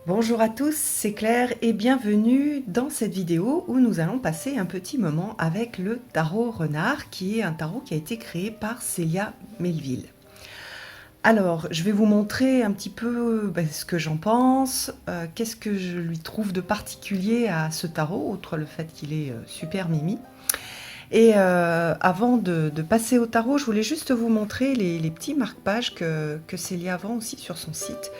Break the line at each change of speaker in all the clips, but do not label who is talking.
Bonjour à tous, c'est Claire et bienvenue dans cette vidéo où nous allons passer un petit moment avec le tarot renard qui est un tarot qui a été créé par Célia Melville. Alors, je vais vous montrer un petit peu ce que j'en pense, qu'est-ce que je lui trouve de particulier à ce tarot, outre le fait qu'il est super mimi. Et avant de passer au tarot, je voulais juste vous montrer les petits marque-pages que Célia vend aussi sur son site,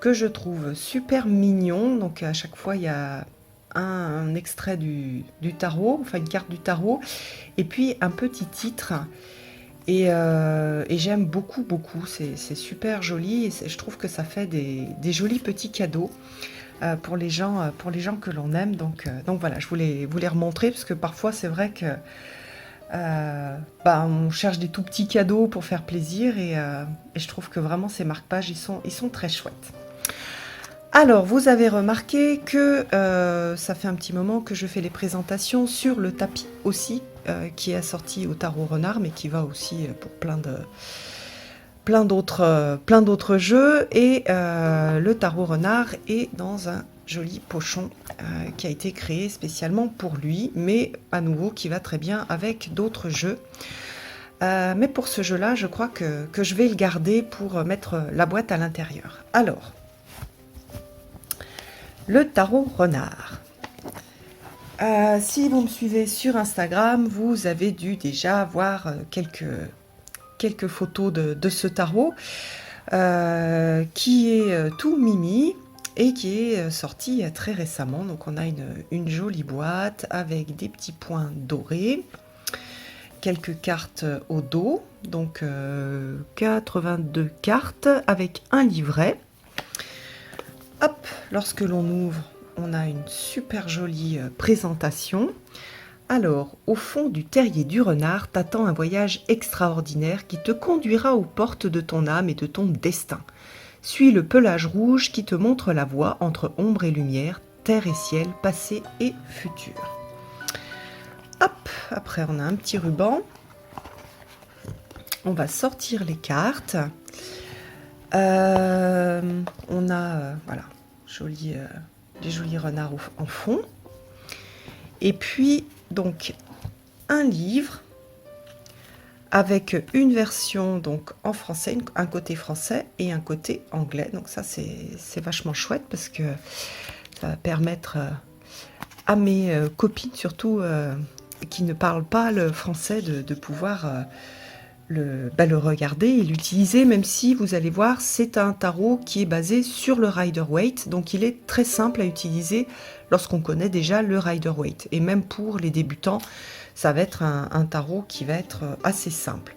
que je trouve super mignon. Donc à chaque fois, il y a un extrait du tarot, enfin une carte du tarot, et puis un petit titre. Et j'aime beaucoup, beaucoup. C'est super joli et je trouve que ça fait des jolis petits cadeaux pour les gens que l'on aime. Donc voilà, je voulais vous les remontrer parce que parfois c'est vrai que on cherche des tout petits cadeaux pour faire plaisir et je trouve que vraiment ces marque-pages, ils sont très chouettes. Alors, vous avez remarqué que ça fait un petit moment que je fais les présentations sur le tapis aussi, qui est assorti au tarot renard, mais qui va aussi pour plein d'autres jeux. Et le tarot renard est dans un joli pochon qui a été créé spécialement pour lui, mais à nouveau qui va très bien avec d'autres jeux. Mais pour ce jeu-là, je crois que je vais le garder pour mettre la boîte à l'intérieur. Alors, le tarot renard. Si vous me suivez sur Instagram, vous avez dû déjà voir quelques photos de ce tarot qui est tout mimi et qui est sorti très récemment. Donc on a une jolie boîte avec des petits points dorés, quelques cartes au dos, donc 82 cartes avec un livret. Hop, lorsque l'on ouvre, on a une super jolie présentation. Alors, au fond du terrier du renard t'attend un voyage extraordinaire qui te conduira aux portes de ton âme et de ton destin. Suis le pelage rouge qui te montre la voie entre ombre et lumière, terre et ciel, passé et futur. Hop, après on a un petit ruban. On va sortir les cartes. On a, voilà, des jolis renards en fond. Et puis, donc, un livre avec une version donc en français, un côté français et un côté anglais. Donc ça, c'est vachement chouette parce que ça va permettre à mes copines, surtout qui ne parlent pas le français, de pouvoir le regarder et l'utiliser, même si vous allez voir, c'est un tarot qui est basé sur le Rider-Waite, donc il est très simple à utiliser lorsqu'on connaît déjà le Rider-Waite. Et même pour les débutants, ça va être un tarot qui va être assez simple.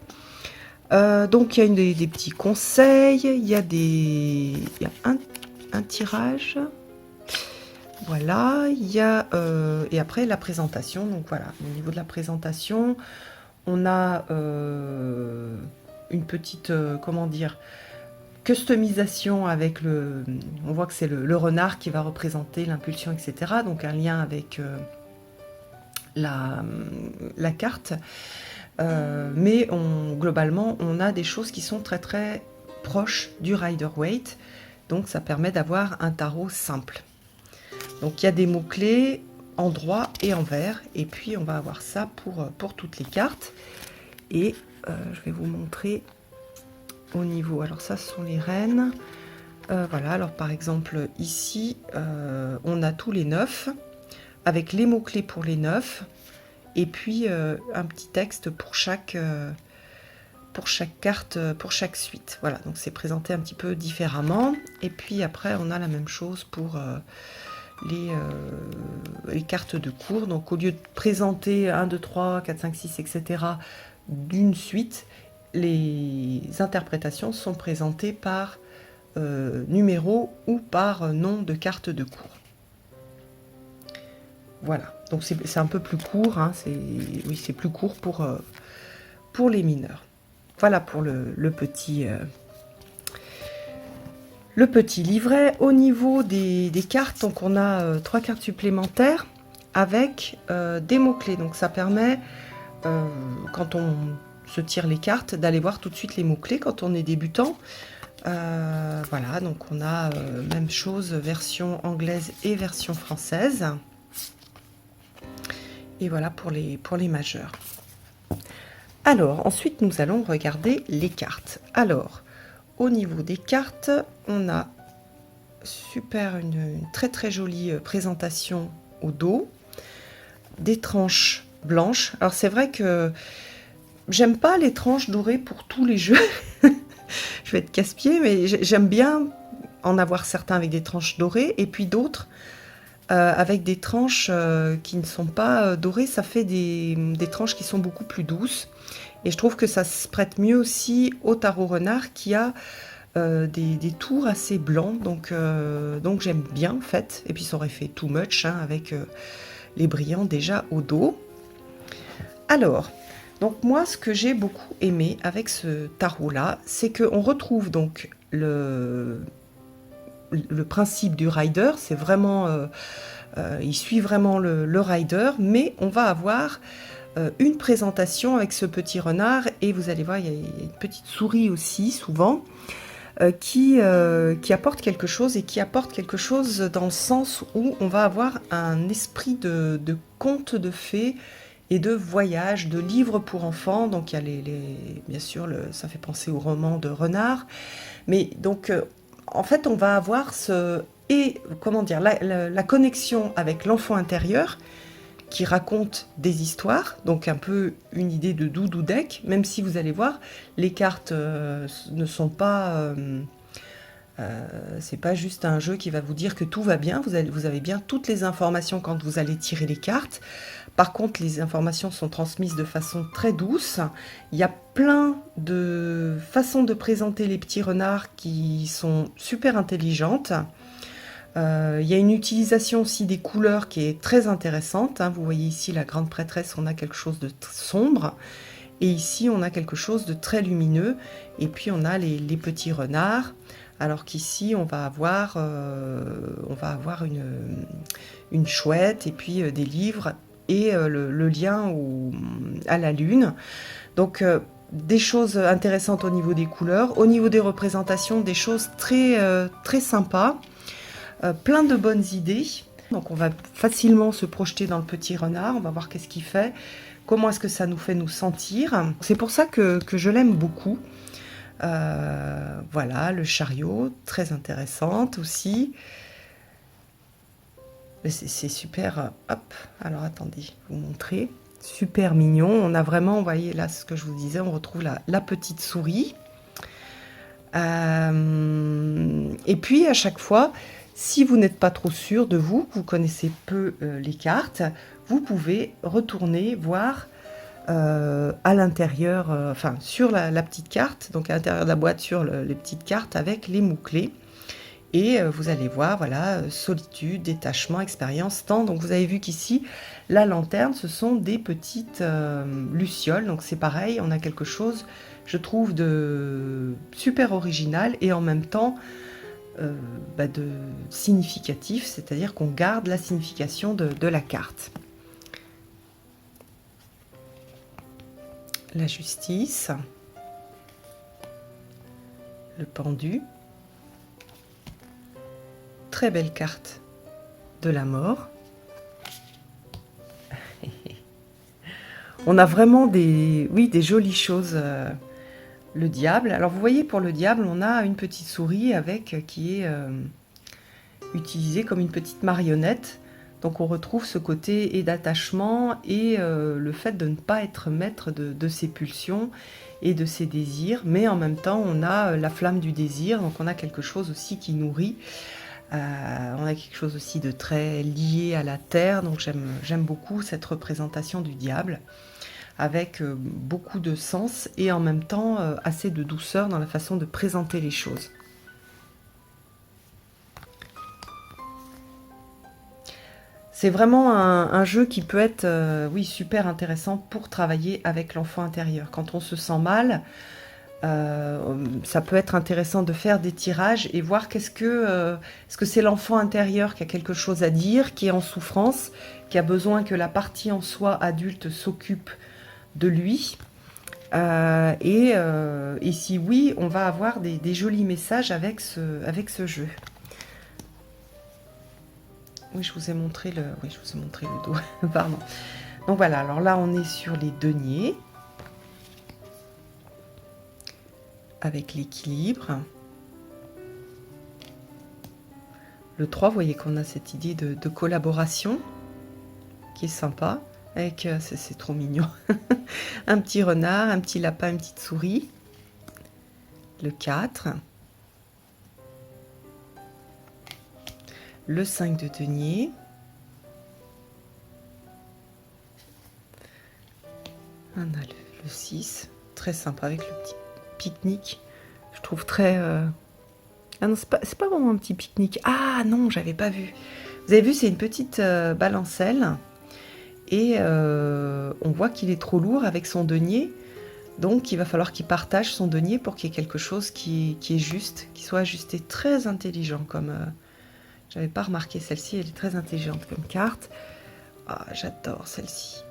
Donc il y a des petits conseils, il y a un tirage, voilà, il y a et après la présentation. Donc voilà, au niveau de la présentation, on a une petite, comment dire, customisation avec on voit que c'est le renard qui va représenter l'impulsion, etc. Donc un lien avec la carte. Mais globalement, on a des choses qui sont très très proches du Rider-Waite. Donc ça permet d'avoir un tarot simple. Donc il y a des mots-clés en droit et en vert. Et puis on va avoir ça pour toutes les cartes. Et je vais vous montrer au niveau. Alors ça, ce sont les reines. Voilà, alors par exemple ici, on a tous les 9 avec les mots-clés pour les 9 et puis un petit texte pour chaque carte, pour chaque suite. Voilà, donc c'est présenté un petit peu différemment. Et puis après, on a la même chose pour les cartes de cours. Donc au lieu de présenter 1, 2, 3, 4, 5, 6, etc. d'une suite, les interprétations sont présentées par numéro ou par nom de carte de cours. Voilà, donc c'est un peu plus court, hein, c'est plus court pour les mineurs. Voilà pour le petit livret. Au niveau des cartes, donc on a 3 cartes supplémentaires avec des mots-clés. Donc ça permet, quand on se tire les cartes, d'aller voir tout de suite les mots-clés quand on est débutant. Voilà, donc on a même chose, version anglaise et version française. Et voilà pour les majeurs. Alors, ensuite, nous allons regarder les cartes. Alors, au niveau des cartes, on a une très très jolie présentation au dos, des tranches blanches. Alors c'est vrai que j'aime pas les tranches dorées pour tous les jeux. Je vais être casse-pied, mais j'aime bien en avoir certains avec des tranches dorées et puis d'autres avec des tranches qui ne sont pas dorées. Ça fait des tranches qui sont beaucoup plus douces. Et je trouve que ça se prête mieux aussi au tarot renard qui a des tours assez blancs. Donc j'aime bien en fait. Et puis ça aurait fait too much hein, avec les brillants déjà au dos. Alors, donc moi ce que j'ai beaucoup aimé avec ce tarot là, c'est qu'on retrouve donc le principe du rider. C'est vraiment, il suit vraiment le rider, mais on va avoir une présentation avec ce petit renard et vous allez voir il y a une petite souris aussi souvent qui apporte quelque chose et qui apporte quelque chose dans le sens où on va avoir un esprit de conte de fées et de voyage, de livres pour enfants. Donc il y a bien sûr ça fait penser au roman de Renard, mais donc en fait on va avoir comment dire la connexion avec l'enfant intérieur qui raconte des histoires, donc un peu une idée de doudou deck, même si vous allez voir, les cartes ne sont pas... c'est pas juste un jeu qui va vous dire que tout va bien, vous avez bien toutes les informations quand vous allez tirer les cartes. Par contre, les informations sont transmises de façon très douce. Il y a plein de façons de présenter les petits renards qui sont super intelligentes. Il y a une utilisation aussi des couleurs qui est très intéressante. Hein. Vous voyez ici la grande prêtresse, on a quelque chose de sombre. Et ici, on a quelque chose de très lumineux. Et puis, on a les petits renards. Alors qu'ici, on va avoir une chouette et puis des livres et le lien à la lune. Donc, des choses intéressantes au niveau des couleurs. Au niveau des représentations, des choses très, très sympas. Plein de bonnes idées. Donc on va facilement se projeter dans le petit renard, on va voir qu'est-ce qu'il fait, comment est-ce que ça nous fait nous sentir. C'est pour ça que je l'aime beaucoup. Voilà, le chariot, très intéressante aussi. C'est super, hop, alors attendez, vous montrer. Super mignon, on a vraiment, vous voyez là ce que je vous disais, on retrouve la petite souris. Et puis à chaque fois, si vous n'êtes pas trop sûr de vous, que vous connaissez peu les cartes, vous pouvez retourner voir à l'intérieur, enfin sur la petite carte, donc à l'intérieur de la boîte sur les petites cartes avec les mots-clés. Et vous allez voir, voilà, solitude, détachement, expérience, temps. Donc vous avez vu qu'ici, la lanterne, ce sont des petites lucioles. Donc c'est pareil, on a quelque chose, je trouve, de super original et en même temps de significatif, c'est-à-dire qu'on garde la signification de la carte. La justice, le pendu, très belle carte de la mort. On a vraiment des jolies choses. Le diable. Alors vous voyez, pour le diable, on a une petite souris qui est utilisée comme une petite marionnette. Donc on retrouve ce côté et d'attachement et le fait de ne pas être maître de ses pulsions et de ses désirs. Mais en même temps, on a la flamme du désir. Donc on a quelque chose aussi qui nourrit. On a quelque chose aussi de très lié à la terre. Donc j'aime beaucoup cette représentation du diable, avec beaucoup de sens et en même temps assez de douceur dans la façon de présenter les choses. C'est vraiment un jeu qui peut être oui, super intéressant pour travailler avec l'enfant intérieur. Quand on se sent mal, ça peut être intéressant de faire des tirages et voir est-ce que c'est l'enfant intérieur qui a quelque chose à dire, qui est en souffrance, qui a besoin que la partie en soi adulte s'occupe de lui, Et si oui, on va avoir des jolis messages avec ce jeu. Oui, je vous ai montré le dos. Pardon. Donc voilà, alors là, on est sur les deniers. Avec l'équilibre. Le 3, vous voyez qu'on a cette idée de collaboration qui est sympa. Avec, c'est trop mignon. Un petit renard, un petit lapin, une petite souris. Le 4. Le 5 de denier. On a le 6. Très sympa avec le petit pique-nique. Je trouve très... Ah non, c'est pas vraiment un petit pique-nique. Ah non, j'avais pas vu. Vous avez vu, c'est une petite balancelle. Et on voit qu'il est trop lourd avec son denier. Donc il va falloir qu'il partage son denier pour qu'il y ait quelque chose qui est juste, qui soit ajusté. Très intelligent comme... j'avais pas remarqué celle-ci, elle est très intelligente comme carte. Ah, j'adore celle-ci.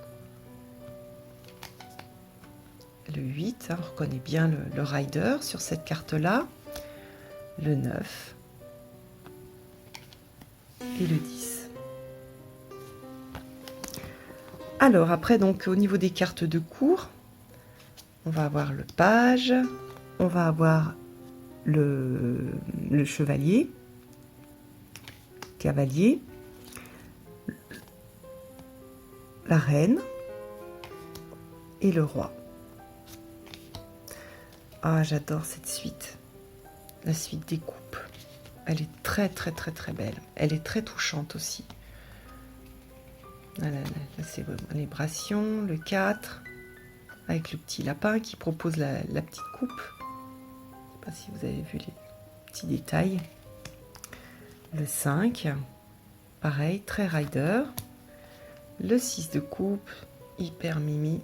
Le 8, hein, on reconnaît bien le rider sur cette carte-là. Le 9. Et le 10. Alors après, donc au niveau des cartes de cours, on va avoir le page, on va avoir le chevalier, cavalier, la reine et le roi. Ah, j'adore cette suite, la suite des coupes. Elle est très très très très belle. Elle est très touchante aussi. Là, c'est les vibrations, le 4, avec le petit lapin qui propose la petite coupe. Je ne sais pas si vous avez vu les petits détails. Le 5, pareil, très rider. Le 6 de coupe, hyper mimi.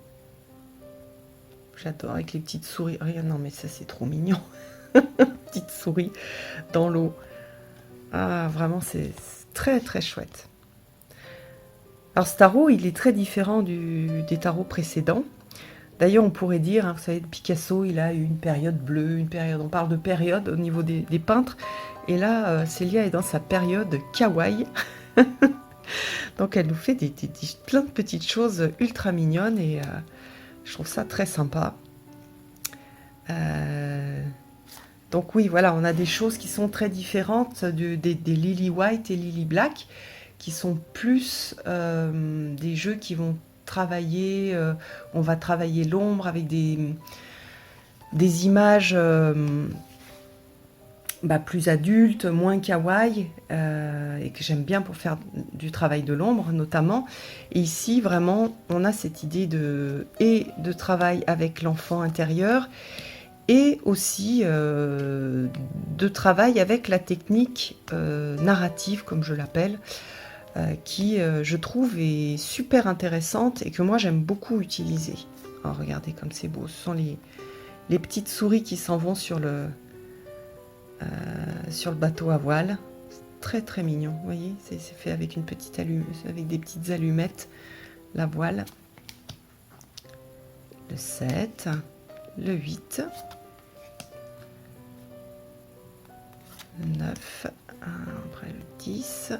J'adore avec les petites souris. Regarde, non mais ça c'est trop mignon. Petite souris dans l'eau. Ah, vraiment c'est très très chouette. Alors ce tarot, il est très différent des tarots précédents. D'ailleurs, on pourrait dire, hein, vous savez, Picasso, il a eu une période bleue, une période... On parle de période au niveau des peintres. Et là, Célia est dans sa période kawaii. Donc elle nous fait plein de petites choses ultra mignonnes et je trouve ça très sympa. Donc oui, voilà, on a des choses qui sont très différentes des Lily White et Lily Black, qui sont plus des jeux qui vont travailler, on va travailler l'ombre avec des images plus adultes, moins kawaii, et que j'aime bien pour faire du travail de l'ombre notamment. Et ici, vraiment, on a cette idée de travail avec l'enfant intérieur, et aussi de travail avec la technique narrative, comme je l'appelle, qui, je trouve, est super intéressante et que moi, j'aime beaucoup utiliser. Oh, regardez comme c'est beau. Ce sont les petites souris qui s'en vont sur le bateau à voile. Très, très mignon. Vous voyez, c'est fait avec avec des petites allumettes, la voile. Le 7, le 8, le 9, après le 10,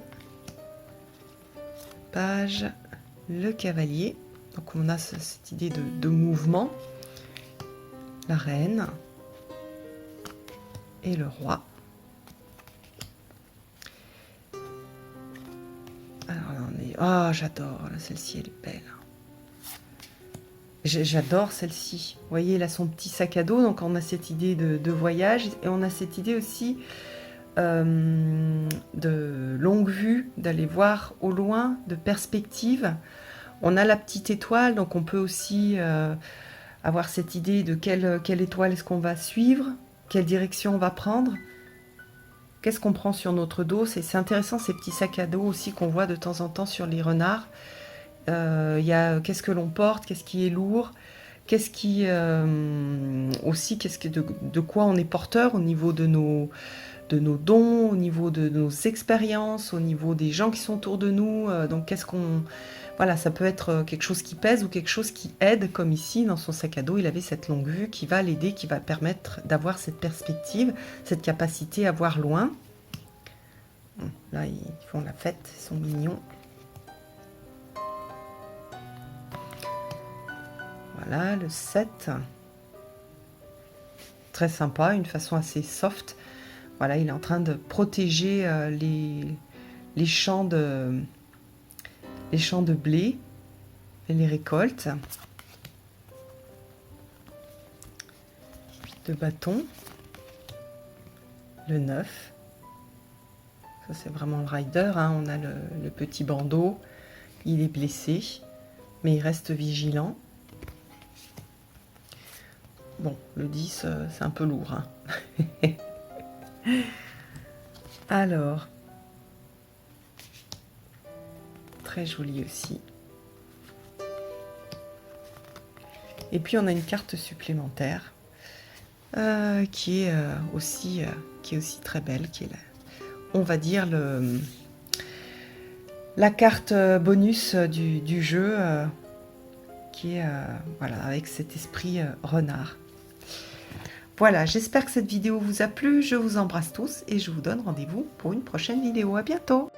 page, le cavalier. Donc on a cette idée de mouvement, la reine et le roi. Alors là on est... Oh, j'adore, celle-ci elle est belle. J'adore celle-ci. Vous voyez, là, son petit sac à dos. Donc, on a cette idée de voyage. Et on a cette idée aussi de longue vue, d'aller voir au loin, de perspective. On a la petite étoile. Donc, on peut aussi avoir cette idée de quelle étoile est-ce qu'on va suivre, quelle direction on va prendre. Qu'est-ce qu'on prend sur notre dos. C'est intéressant, ces petits sacs à dos aussi qu'on voit de temps en temps sur les renards. Il y a qu'est-ce que l'on porte, qu'est-ce qui est lourd, qu'est-ce qui aussi de quoi on est porteur au niveau de nos dons, au niveau de nos expériences, au niveau des gens qui sont autour de nous. Donc qu'est-ce qu'on... Voilà, ça peut être quelque chose qui pèse ou quelque chose qui aide, comme ici dans son sac à dos, il avait cette longue vue qui va l'aider, qui va permettre d'avoir cette perspective, cette capacité à voir loin. Là, ils font la fête, ils sont mignons. Voilà, le 7. Très sympa, une façon assez soft. Voilà, il est en train de protéger les champs de blé et les récoltes. De bâton. Le 9. Ça, c'est vraiment le rider, hein. On a le petit bandeau. Il est blessé, mais il reste vigilant. Bon, le 10, c'est un peu lourd, hein. Alors, très joli aussi. Et puis, on a une carte supplémentaire qui est aussi très belle, qui est on va dire la carte bonus du jeu, qui est voilà, avec cet esprit renard. Voilà, j'espère que cette vidéo vous a plu, je vous embrasse tous et je vous donne rendez-vous pour une prochaine vidéo. À bientôt!